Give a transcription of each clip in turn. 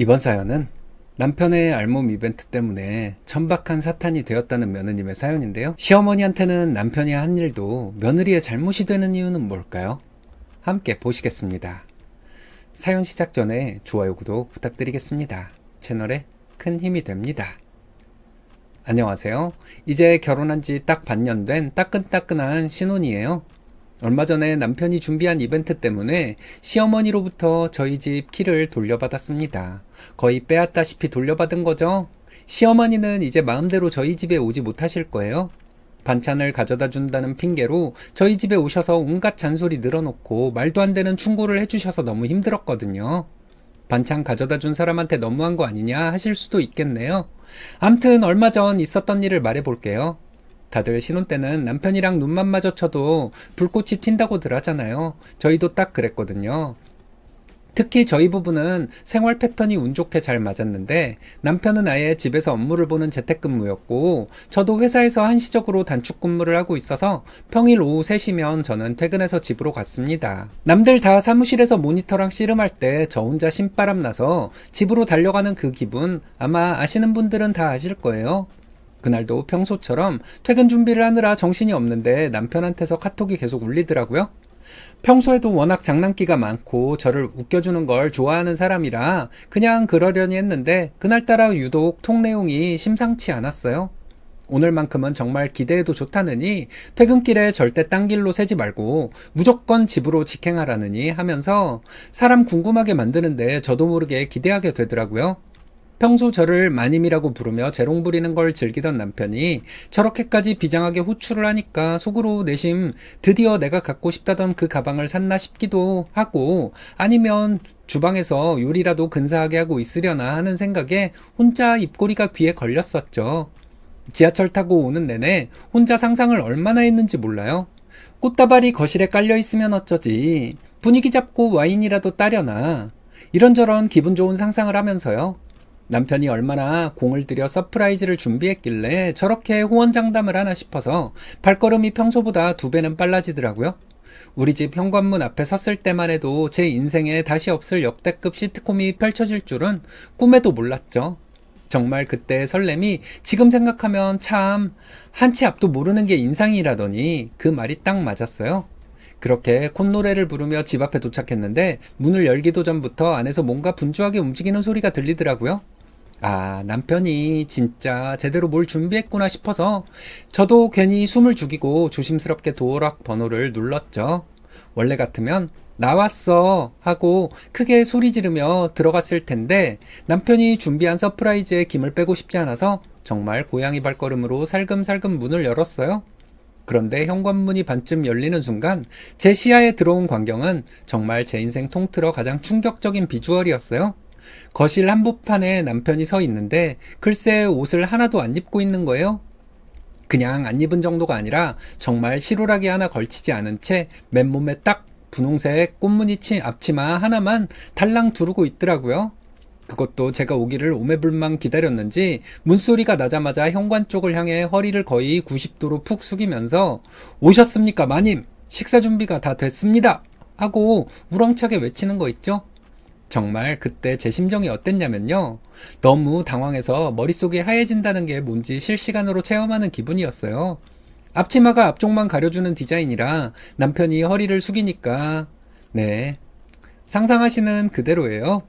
이번 사연은 남편의 알몸 이벤트 때문에 천박한 사탄이 되었다는 며느님의 사연인데요. 시어머니한테는 남편이 한 일도 며느리의 잘못이 되는 이유는 뭘까요? 함께 보시겠습니다. 사연 시작 전에 좋아요, 구독 부탁드리겠습니다. 채널에 큰 힘이 됩니다. 안녕하세요. 이제 결혼한 지 딱 반년 된 따끈따끈한 신혼이에요. 얼마 전에 남편이 준비한 이벤트 때문에 시어머니로부터 저희 집 키를 돌려받았습니다. 거의 빼앗다시피 돌려받은 거죠. 시어머니는 이제 마음대로 저희 집에 오지 못하실 거예요. 반찬을 가져다 준다는 핑계로 저희 집에 오셔서 온갖 잔소리 늘어놓고 말도 안 되는 충고를 해주셔서 너무 힘들었거든요. 반찬 가져다 준 사람한테 너무한 거 아니냐 하실 수도 있겠네요. 암튼 얼마 전 있었던 일을 말해볼게요. 다들 신혼 때는 남편이랑 눈만 마주쳐도 불꽃이 튄다고들 하잖아요. 저희도 딱 그랬거든요. 특히 저희 부부는 생활 패턴이 운 좋게 잘 맞았는데 남편은 아예 집에서 업무를 보는 재택근무였고 저도 회사에서 한시적으로 단축 근무를 하고 있어서 평일 오후 3시면 저는 퇴근해서 집으로 갔습니다. 남들 다 사무실에서 모니터랑 씨름할 때 저 혼자 신바람 나서 집으로 달려가는 그 기분 아마 아시는 분들은 다 아실 거예요. 그날도 평소처럼 퇴근 준비를 하느라 정신이 없는데 남편한테서 카톡이 계속 울리더라고요. 평소에도 워낙 장난기가 많고 저를 웃겨주는 걸 좋아하는 사람이라 그냥 그러려니 했는데 그날따라 유독 톡 내용이 심상치 않았어요. 오늘만큼은 정말 기대해도 좋다느니 퇴근길에 절대 딴 길로 새지 말고 무조건 집으로 직행하라느니 하면서 사람 궁금하게 만드는데 저도 모르게 기대하게 되더라고요. 평소 저를 마님이라고 부르며 재롱 부리는 걸 즐기던 남편이 저렇게까지 비장하게 호출을 하니까 속으로 내심 드디어 내가 갖고 싶다던 그 가방을 샀나 싶기도 하고 아니면 주방에서 요리라도 근사하게 하고 있으려나 하는 생각에 혼자 입꼬리가 귀에 걸렸었죠. 지하철 타고 오는 내내 혼자 상상을 얼마나 했는지 몰라요. 꽃다발이 거실에 깔려 있으면 어쩌지, 분위기 잡고 와인이라도 따려나, 이런저런 기분 좋은 상상을 하면서요. 남편이 얼마나 공을 들여 서프라이즈를 준비했길래 저렇게 호언장담을 하나 싶어서 발걸음이 평소보다 2배는 빨라지더라고요. 우리 집 현관문 앞에 섰을 때만 해도 제 인생에 다시 없을 역대급 시트콤이 펼쳐질 줄은 꿈에도 몰랐죠. 정말 그때의 설렘이 지금 생각하면 참 한치 앞도 모르는 게 인상이라더니 그 말이 딱 맞았어요. 그렇게 콧노래를 부르며 집 앞에 도착했는데 문을 열기도 전부터 안에서 뭔가 분주하게 움직이는 소리가 들리더라고요. 아, 남편이 진짜 제대로 뭘 준비했구나 싶어서 저도 괜히 숨을 죽이고 조심스럽게 도어락 번호를 눌렀죠. 원래 같으면 나왔어 하고 크게 소리 지르며 들어갔을 텐데 남편이 준비한 서프라이즈에 김을 빼고 싶지 않아서 정말 고양이 발걸음으로 살금살금 문을 열었어요. 그런데 현관문이 반쯤 열리는 순간 제 시야에 들어온 광경은 정말 제 인생 통틀어 가장 충격적인 비주얼이었어요. 거실 한복판에 남편이 서 있는데 글쎄 옷을 하나도 안 입고 있는 거예요. 그냥 안 입은 정도가 아니라 정말 실오라기 하나 걸치지 않은 채 맨몸에 딱 분홍색 꽃무늬 앞치마 하나만 달랑 두르고 있더라고요. 그것도 제가 오기를 오매불망 기다렸는지 문소리가 나자마자 현관 쪽을 향해 허리를 거의 90도로 푹 숙이면서 오셨습니까 마님? 식사 준비가 다 됐습니다 하고 우렁차게 외치는 거 있죠? 정말 그때 제 심정이 어땠냐면요. 너무 당황해서 머릿속이 하얘진다는 게 뭔지 실시간으로 체험하는 기분이었어요. 앞치마가 앞쪽만 가려주는 디자인이라 남편이 허리를 숙이니까 네, 상상하시는 그대로예요.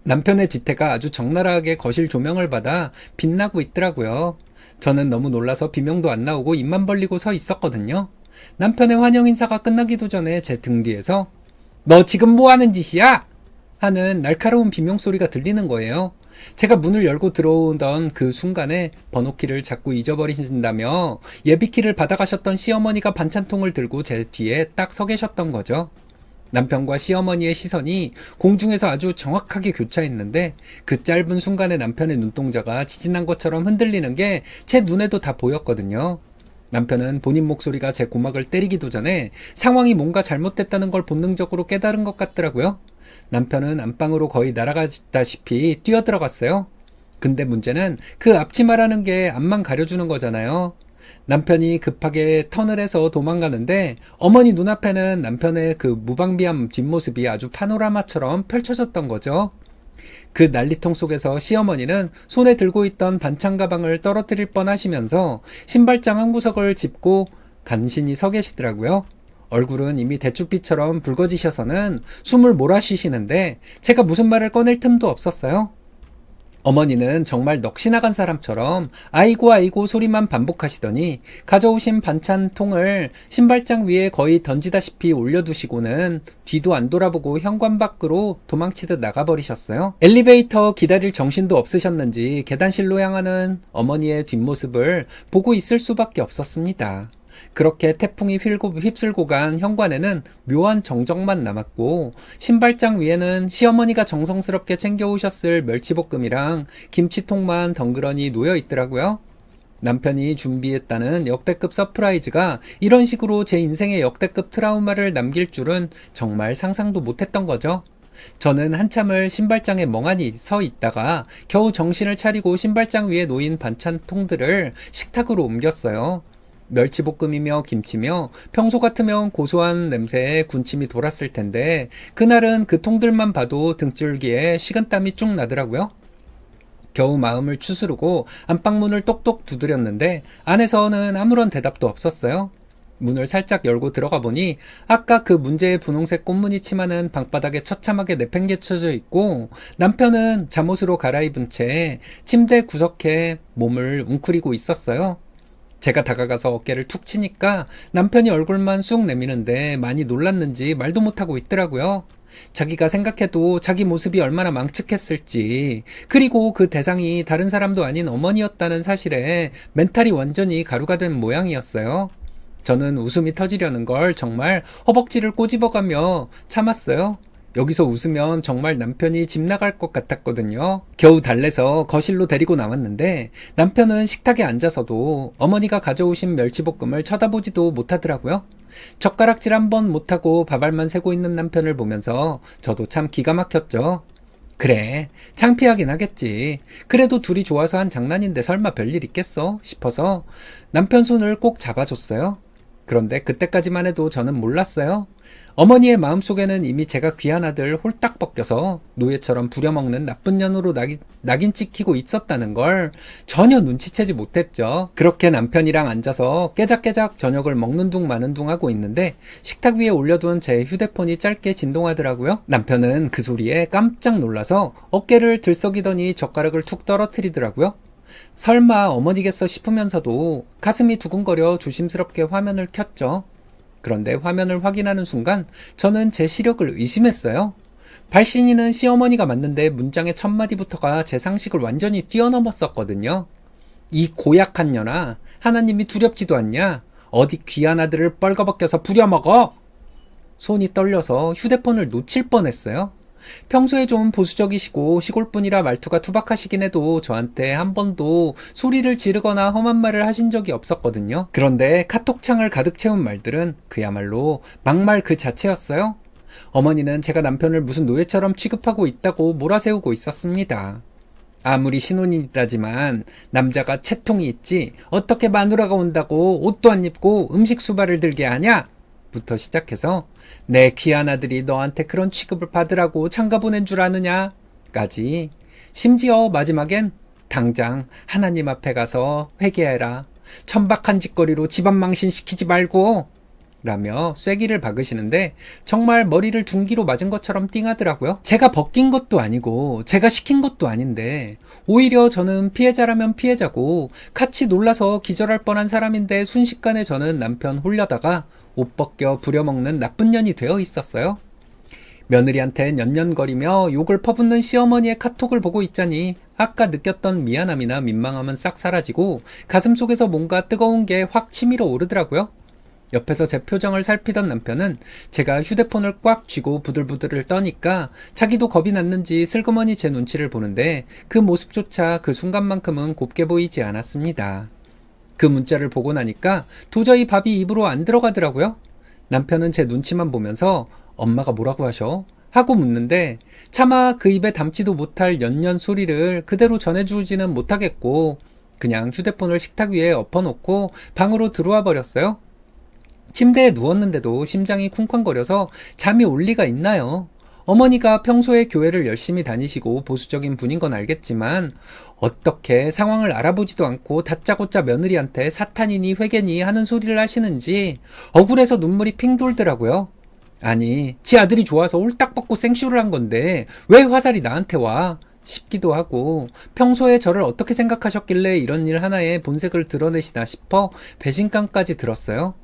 남편의 뒤태가 아주 적나라하게 거실 조명을 받아 빛나고 있더라고요. 저는 너무 놀라서 비명도 안 나오고 입만 벌리고 서 있었거든요. 남편의 환영 인사가 끝나기도 전에 제 등 뒤에서 너 지금 뭐 하는 짓이야? 하는 날카로운 비명소리가 들리는 거예요. 제가 문을 열고 들어오던 그 순간에 번호키를 자꾸 잊어버리신다며 예비키를 받아가셨던 시어머니가 반찬통을 들고 제 뒤에 딱 서 계셨던 거죠. 남편과 시어머니의 시선이 공중에서 아주 정확하게 교차했는데 그 짧은 순간에 남편의 눈동자가 지진한 것처럼 흔들리는 게 제 눈에도 다 보였거든요. 남편은 본인 목소리가 제 고막을 때리기도 전에 상황이 뭔가 잘못됐다는 걸 본능적으로 깨달은 것 같더라고요. 남편은 안방으로 거의 날아가다시피 뛰어들어갔어요. 근데 문제는 그 앞치마라는 게 앞만 가려주는 거잖아요. 남편이 급하게 턴을 해서 도망가는데 어머니 눈앞에는 남편의 그 무방비한 뒷모습이 아주 파노라마처럼 펼쳐졌던 거죠. 그 난리통 속에서 시어머니는 손에 들고 있던 반찬 가방을 떨어뜨릴 뻔하시면서 신발장 한 구석을 짚고 간신히 서 계시더라고요. 얼굴은 이미 대추빛처럼 붉어지셔서는 숨을 몰아쉬시는데 제가 무슨 말을 꺼낼 틈도 없었어요. 어머니는 정말 넋이 나간 사람처럼 아이고 아이고 소리만 반복하시더니 가져오신 반찬통을 신발장 위에 거의 던지다시피 올려두시고는 뒤도 안 돌아보고 현관 밖으로 도망치듯 나가버리셨어요. 엘리베이터 기다릴 정신도 없으셨는지 계단실로 향하는 어머니의 뒷모습을 보고 있을 수밖에 없었습니다. 그렇게 태풍이 휩쓸고 간 현관에는 묘한 정적만 남았고 신발장 위에는 시어머니가 정성스럽게 챙겨오셨을 멸치볶음이랑 김치통만 덩그러니 놓여 있더라고요. 남편이 준비했다는 역대급 서프라이즈가 이런 식으로 제 인생의 역대급 트라우마를 남길 줄은 정말 상상도 못했던 거죠. 저는 한참을 신발장에 멍하니 서 있다가 겨우 정신을 차리고 신발장 위에 놓인 반찬통들을 식탁으로 옮겼어요. 멸치볶음이며 김치며 평소 같으면 고소한 냄새에 군침이 돌았을 텐데 그날은 그 통들만 봐도 등줄기에 식은땀이 쭉 나더라고요. 겨우 마음을 추스르고 안방문을 똑똑 두드렸는데 안에서는 아무런 대답도 없었어요. 문을 살짝 열고 들어가 보니 아까 그 문제의 분홍색 꽃무늬 치마는 방바닥에 처참하게 내팽개쳐져 있고 남편은 잠옷으로 갈아입은 채 침대 구석에 몸을 웅크리고 있었어요. 제가 다가가서 어깨를 툭 치니까 남편이 얼굴만 쑥 내미는데 많이 놀랐는지 말도 못하고 있더라고요. 자기가 생각해도 자기 모습이 얼마나 망측했을지, 그리고 그 대상이 다른 사람도 아닌 어머니였다는 사실에 멘탈이 완전히 가루가 된 모양이었어요. 저는 웃음이 터지려는 걸 정말 허벅지를 꼬집어가며 참았어요. 여기서 웃으면 정말 남편이 집 나갈 것 같았거든요. 겨우 달래서 거실로 데리고 나왔는데 남편은 식탁에 앉아서도 어머니가 가져오신 멸치볶음을 쳐다보지도 못하더라고요. 젓가락질 한번 못하고 밥알만 세고 있는 남편을 보면서 저도 참 기가 막혔죠. 그래, 창피하긴 하겠지. 그래도 둘이 좋아서 한 장난인데 설마 별일 있겠어 싶어서 남편 손을 꼭 잡아줬어요. 그런데 그때까지만 해도 저는 몰랐어요. 어머니의 마음속에는 이미 제가 귀한 아들 홀딱 벗겨서 노예처럼 부려먹는 나쁜 년으로 낙인 찍히고 있었다는 걸 전혀 눈치채지 못했죠. 그렇게 남편이랑 앉아서 깨작깨작 저녁을 먹는 둥 마는 둥 하고 있는데 식탁 위에 올려둔 제 휴대폰이 짧게 진동하더라고요. 남편은 그 소리에 깜짝 놀라서 어깨를 들썩이더니 젓가락을 툭 떨어뜨리더라고요. 설마 어머니겠어 싶으면서도 가슴이 두근거려 조심스럽게 화면을 켰죠. 그런데 화면을 확인하는 순간 저는 제 시력을 의심했어요. 발신인은 시어머니가 맞는데 문장의 첫 마디부터가 제 상식을 완전히 뛰어넘었었거든요. 이 고약한 년아, 하나님이 두렵지도 않냐? 어디 귀한 아들을 뻘거벗겨서 부려먹어! 손이 떨려서 휴대폰을 놓칠 뻔했어요. 평소에 좀 보수적이시고 시골분이라 말투가 투박하시긴 해도 저한테 한 번도 소리를 지르거나 험한 말을 하신 적이 없었거든요. 그런데 카톡창을 가득 채운 말들은 그야말로 막말 그 자체였어요. 어머니는 제가 남편을 무슨 노예처럼 취급하고 있다고 몰아세우고 있었습니다. 아무리 신혼이라지만 남자가 채통이 있지 어떻게 마누라가 온다고 옷도 안 입고 음식 수발을 들게 하냐? 부터 시작해서 내 귀한 아들이 너한테 그런 취급을 받으라고 장가 보낸 줄 아느냐? 까지. 심지어 마지막엔 당장 하나님 앞에 가서 회개해라. 천박한 짓거리로 집안 망신시키지 말고 라며 쐐기를 박으시는데 정말 머리를 둔기로 맞은 것처럼 띵하더라고요. 제가 벗긴 것도 아니고 제가 시킨 것도 아닌데 오히려 저는 피해자라면 피해자고 같이 놀라서 기절할 뻔한 사람인데 순식간에 저는 남편 홀려다가 옷 벗겨 부려먹는 나쁜 년이 되어 있었어요. 며느리한테 년년거리며 욕을 퍼붓는 시어머니의 카톡을 보고 있자니 아까 느꼈던 미안함이나 민망함은 싹 사라지고 가슴속에서 뭔가 뜨거운 게 확 치밀어 오르더라고요. 옆에서 제 표정을 살피던 남편은 제가 휴대폰을 꽉 쥐고 부들부들을 떠니까 자기도 겁이 났는지 슬그머니 제 눈치를 보는데 그 모습조차 그 순간만큼은 곱게 보이지 않았습니다. 그 문자를 보고 나니까 도저히 밥이 입으로 안 들어가더라고요. 남편은 제 눈치만 보면서 엄마가 뭐라고 하셔? 하고 묻는데 차마 그 입에 담지도 못할 연년 소리를 그대로 전해주지는 못하겠고 그냥 휴대폰을 식탁 위에 엎어놓고 방으로 들어와 버렸어요. 침대에 누웠는데도 심장이 쿵쾅거려서 잠이 올 리가 있나요? 어머니가 평소에 교회를 열심히 다니시고 보수적인 분인 건 알겠지만 어떻게 상황을 알아보지도 않고 다짜고짜 며느리한테 사탄이니 회개니 하는 소리를 하시는지 억울해서 눈물이 핑 돌더라고요. 아니, 지 아들이 좋아서 홀딱 벗고 생쇼를 한 건데 왜 화살이 나한테 와? 싶기도 하고 평소에 저를 어떻게 생각하셨길래 이런 일 하나에 본색을 드러내시나 싶어 배신감까지 들었어요.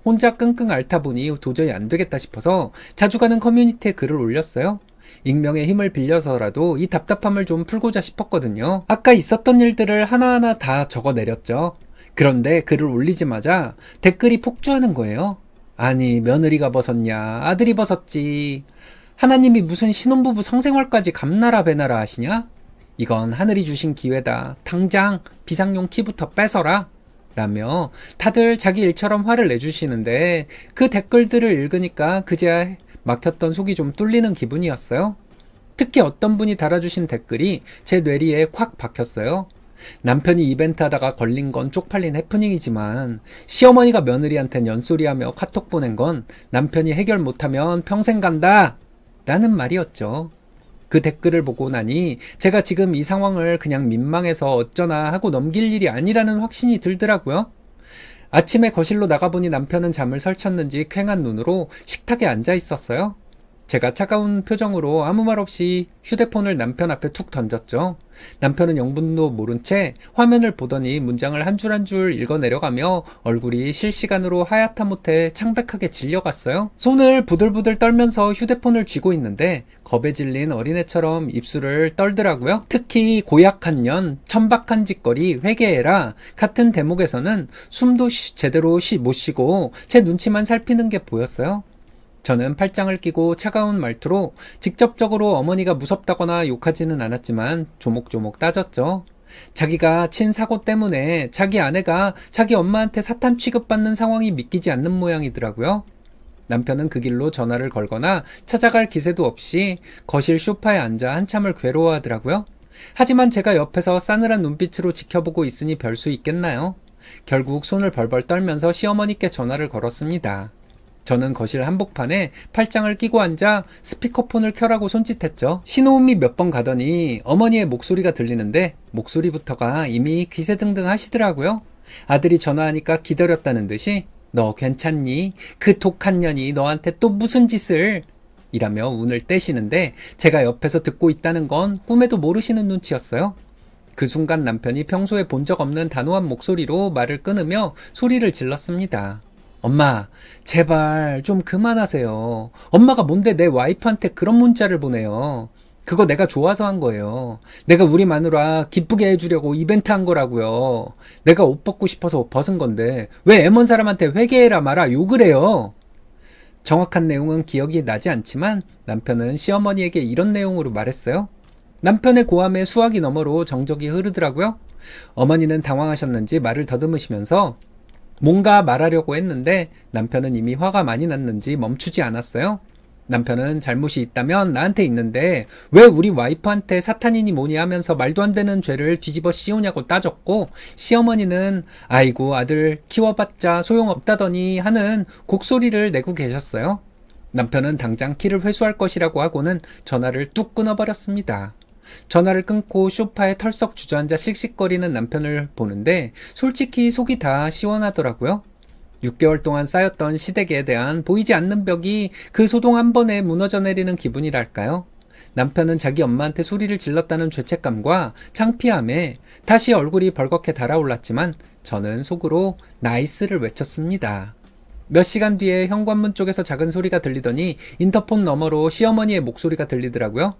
혼자 끙끙 앓다 보니 도저히 안 되겠다 싶어서 자주 가는 커뮤니티에 글을 올렸어요. 익명의 힘을 빌려서라도 이 답답함을 좀 풀고자 싶었거든요. 아까 있었던 일들을 하나하나 다 적어내렸죠. 그런데 글을 올리자마자 댓글이 폭주하는 거예요. 아니, 며느리가 벗었냐, 아들이 벗었지. 하나님이 무슨 신혼부부 성생활까지 감나라 배나라 하시냐? 이건 하늘이 주신 기회다. 당장 비상용 키부터 뺏어라. 라며 다들 자기 일처럼 화를 내주시는데 그 댓글들을 읽으니까 그제야 막혔던 속이 좀 뚫리는 기분이었어요. 특히 어떤 분이 달아주신 댓글이 제 뇌리에 콱 박혔어요. 남편이 이벤트 하다가 걸린 건 쪽팔린 해프닝이지만 시어머니가 며느리한텐 연소리하며 카톡 보낸 건 남편이 해결 못하면 평생 간다 라는 말이었죠. 그 댓글을 보고 나니 제가 지금 이 상황을 그냥 민망해서 어쩌나 하고 넘길 일이 아니라는 확신이 들더라고요. 아침에 거실로 나가보니 남편은 잠을 설쳤는지 퀭한 눈으로 식탁에 앉아 있었어요. 제가 차가운 표정으로 아무 말 없이 휴대폰을 남편 앞에 툭 던졌죠. 남편은 영문도 모른 채 화면을 보더니 문장을 한 줄 한 줄 읽어 내려가며 얼굴이 실시간으로 하얗다 못해 창백하게 질려갔어요. 손을 부들부들 떨면서 휴대폰을 쥐고 있는데 겁에 질린 어린애처럼 입술을 떨더라고요. 특히 고약한 년, 천박한 짓거리, 회개해라 같은 대목에서는 숨도 제대로 못 쉬고 제 눈치만 살피는 게 보였어요. 저는 팔짱을 끼고 차가운 말투로 직접적으로 어머니가 무섭다거나 욕하지는 않았지만 조목조목 따졌죠. 자기가 친 사고 때문에 자기 아내가 자기 엄마한테 사탄 취급받는 상황이 믿기지 않는 모양이더라고요. 남편은 그 길로 전화를 걸거나 찾아갈 기세도 없이 거실 소파에 앉아 한참을 괴로워하더라고요. 하지만 제가 옆에서 싸늘한 눈빛으로 지켜보고 있으니 별 수 있겠나요? 결국 손을 벌벌 떨면서 시어머니께 전화를 걸었습니다. 저는 거실 한복판에 팔짱을 끼고 앉아 스피커폰을 켜라고 손짓했죠. 신호음이 몇 번 가더니 어머니의 목소리가 들리는데 목소리부터가 이미 기세등등 하시더라고요. 아들이 전화하니까 기다렸다는 듯이 너 괜찮니? 그 독한 년이 너한테 또 무슨 짓을? 이라며 운을 떼시는데 제가 옆에서 듣고 있다는 건 꿈에도 모르시는 눈치였어요. 그 순간 남편이 평소에 본 적 없는 단호한 목소리로 말을 끊으며 소리를 질렀습니다. 엄마, 제발 좀 그만하세요. 엄마가 뭔데 내 와이프한테 그런 문자를 보내요. 그거 내가 좋아서 한 거예요. 내가 우리 마누라 기쁘게 해주려고 이벤트 한 거라고요. 내가 옷 벗고 싶어서 벗은 건데 왜 애먼 사람한테 회개해라 마라 욕을 해요. 정확한 내용은 기억이 나지 않지만 남편은 시어머니에게 이런 내용으로 말했어요. 남편의 고함에 수화기 너머로 정적이 흐르더라고요. 어머니는 당황하셨는지 말을 더듬으시면서 뭔가 말하려고 했는데 남편은 이미 화가 많이 났는지 멈추지 않았어요. 남편은 잘못이 있다면 나한테 있는데 왜 우리 와이프한테 사탄이니 뭐니 하면서 말도 안 되는 죄를 뒤집어 씌우냐고 따졌고 시어머니는 아이고 아들 키워봤자 소용없다더니 하는 곡소리를 내고 계셨어요. 남편은 당장 키를 회수할 것이라고 하고는 전화를 뚝 끊어버렸습니다. 전화를 끊고 소파에 털썩 주저앉아 씩씩거리는 남편을 보는데 솔직히 속이 다 시원하더라고요. 6개월 동안 쌓였던 시댁에 대한 보이지 않는 벽이 그 소동 한 번에 무너져 내리는 기분이랄까요? 남편은 자기 엄마한테 소리를 질렀다는 죄책감과 창피함에 다시 얼굴이 벌겋게 달아올랐지만 저는 속으로 나이스를 외쳤습니다. 몇 시간 뒤에 현관문 쪽에서 작은 소리가 들리더니 인터폰 너머로 시어머니의 목소리가 들리더라고요.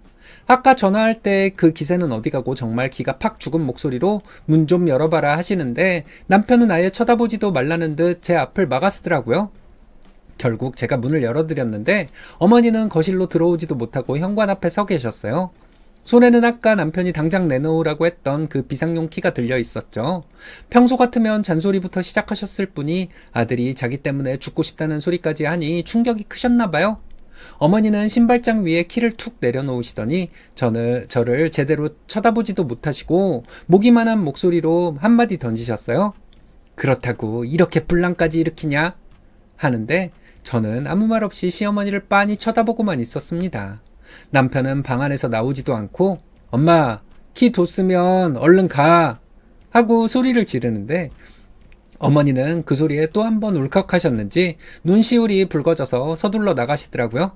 아까 전화할 때 그 기세는 어디 가고 정말 기가 팍 죽은 목소리로 문 좀 열어봐라 하시는데 남편은 아예 쳐다보지도 말라는 듯 제 앞을 막아쓰더라고요. 결국 제가 문을 열어드렸는데 어머니는 거실로 들어오지도 못하고 현관 앞에 서 계셨어요. 손에는 아까 남편이 당장 내놓으라고 했던 그 비상용 키가 들려 있었죠. 평소 같으면 잔소리부터 시작하셨을 분이 아들이 자기 때문에 죽고 싶다는 소리까지 하니 충격이 크셨나 봐요. 어머니는 신발장 위에 키를 툭 내려놓으시더니 저를 제대로 쳐다보지도 못하시고 모기만한 목소리로 한마디 던지셨어요. 그렇다고 이렇게 분란까지 일으키냐? 하는데 저는 아무 말 없이 시어머니를 빤히 쳐다보고만 있었습니다. 남편은 방 안에서 나오지도 않고 엄마, 키 뒀으면 얼른 가! 하고 소리를 지르는데 어머니는 그 소리에 또 한 번 울컥하셨는지 눈시울이 붉어져서 서둘러 나가시더라고요.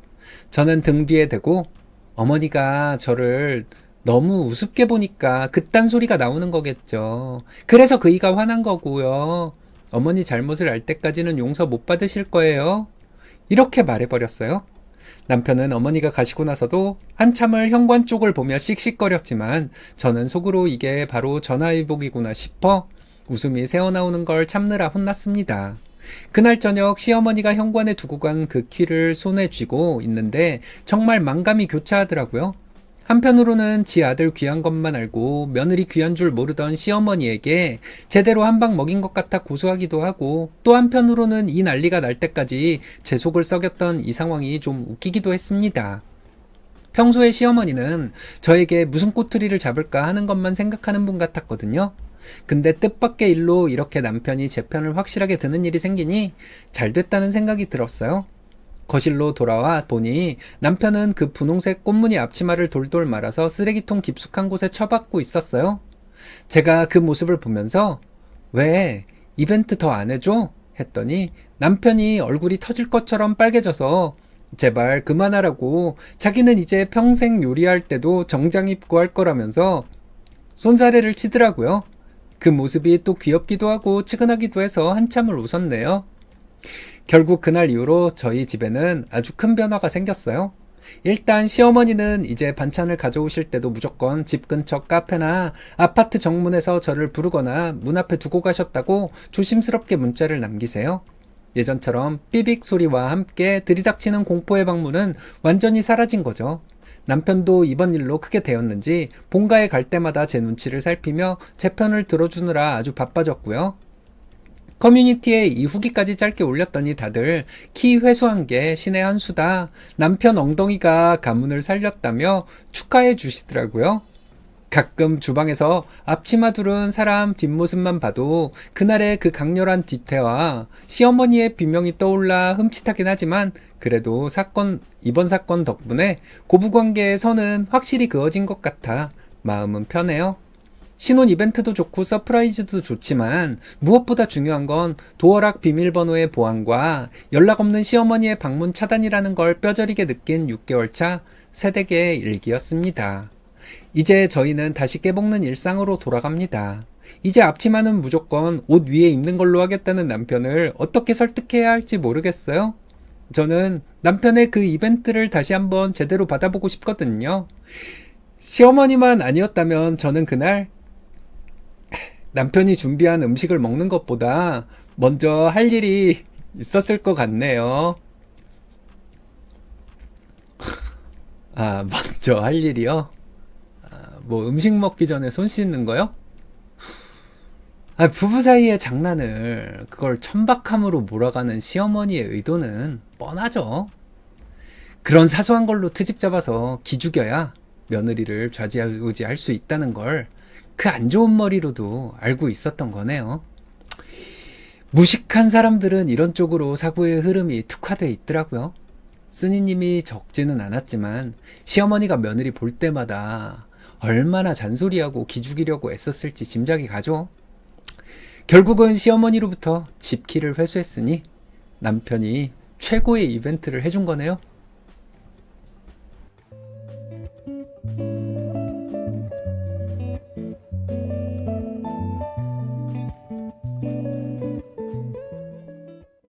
저는 등 뒤에 대고 어머니가 저를 너무 우습게 보니까 그딴 소리가 나오는 거겠죠. 그래서 그이가 화난 거고요. 어머니 잘못을 알 때까지는 용서 못 받으실 거예요. 이렇게 말해버렸어요. 남편은 어머니가 가시고 나서도 한참을 현관 쪽을 보며 씩씩거렸지만 저는 속으로 이게 바로 전화위복이구나 싶어 웃음이 새어나오는 걸 참느라 혼났습니다. 그날 저녁 시어머니가 현관에 두고 간 그 키를 손에 쥐고 있는데 정말 만감이 교차하더라고요. 한편으로는 지 아들 귀한 것만 알고 며느리 귀한 줄 모르던 시어머니에게 제대로 한 방 먹인 것 같아 고소하기도 하고, 또 한편으로는 이 난리가 날 때까지 제 속을 썩였던 이 상황이 좀 웃기기도 했습니다. 평소에 시어머니는 저에게 무슨 꼬투리를 잡을까 하는 것만 생각하는 분 같았거든요. 근데 뜻밖의 일로 이렇게 남편이 제 편을 확실하게 드는 일이 생기니 잘 됐다는 생각이 들었어요. 거실로 돌아와 보니 남편은 그 분홍색 꽃무늬 앞치마를 돌돌 말아서 쓰레기통 깊숙한 곳에 처박고 있었어요. 제가 그 모습을 보면서 왜 이벤트 더 안 해줘? 했더니 남편이 얼굴이 터질 것처럼 빨개져서 제발 그만하라고, 자기는 이제 평생 요리할 때도 정장 입고 할 거라면서 손사래를 치더라고요. 그 모습이 또 귀엽기도 하고 측은하기도 해서 한참을 웃었네요. 결국 그날 이후로 저희 집에는 아주 큰 변화가 생겼어요. 일단 시어머니는 이제 반찬을 가져오실 때도 무조건 집 근처 카페나 아파트 정문에서 저를 부르거나 문 앞에 두고 가셨다고 조심스럽게 문자를 남기세요. 예전처럼 삐빅 소리와 함께 들이닥치는 공포의 방문은 완전히 사라진 거죠. 남편도 이번 일로 크게 데였는지 본가에 갈 때마다 제 눈치를 살피며 제 편을 들어주느라 아주 바빠졌고요. 커뮤니티에 이 후기까지 짧게 올렸더니 다들 키 회수한 게 신의 한 수다, 남편 엉덩이가 가문을 살렸다며 축하해 주시더라고요. 가끔 주방에서 앞치마 두른 사람 뒷모습만 봐도 그날의 그 강렬한 뒤태와 시어머니의 비명이 떠올라 흠칫하긴 하지만, 그래도 이번 사건 덕분에 고부관계의 선은 확실히 그어진 것 같아 마음은 편해요. 신혼 이벤트도 좋고 서프라이즈도 좋지만 무엇보다 중요한 건 도어락 비밀번호의 보안과 연락 없는 시어머니의 방문 차단이라는 걸 뼈저리게 느낀 6개월 차 새댁의 일기였습니다. 이제 저희는 다시 깨볶는 일상으로 돌아갑니다. 이제 앞치마는 무조건 옷 위에 입는 걸로 하겠다는 남편을 어떻게 설득해야 할지 모르겠어요. 저는 남편의 그 이벤트를 다시 한번 제대로 받아보고 싶거든요. 시어머니만 아니었다면 저는 그날 남편이 준비한 음식을 먹는 것보다 먼저 할 일이 있었을 것 같네요. 먼저 할 일이요? 뭐 음식 먹기 전에 손 씻는 거요? 부부 사이의 장난을 그걸 천박함으로 몰아가는 시어머니의 의도는 뻔하죠. 그런 사소한 걸로 트집 잡아서 기죽여야 며느리를 좌지우지할 수 있다는 걸 그 안 좋은 머리로도 알고 있었던 거네요. 무식한 사람들은 이런 쪽으로 사고의 흐름이 특화돼 있더라고요. 쓰니님이 적지는 않았지만 시어머니가 며느리 볼 때마다 얼마나 잔소리하고 기죽이려고 애썼을지 짐작이 가죠. 결국은 시어머니로부터 집 키를 회수했으니 남편이 최고의 이벤트를 해준 거네요.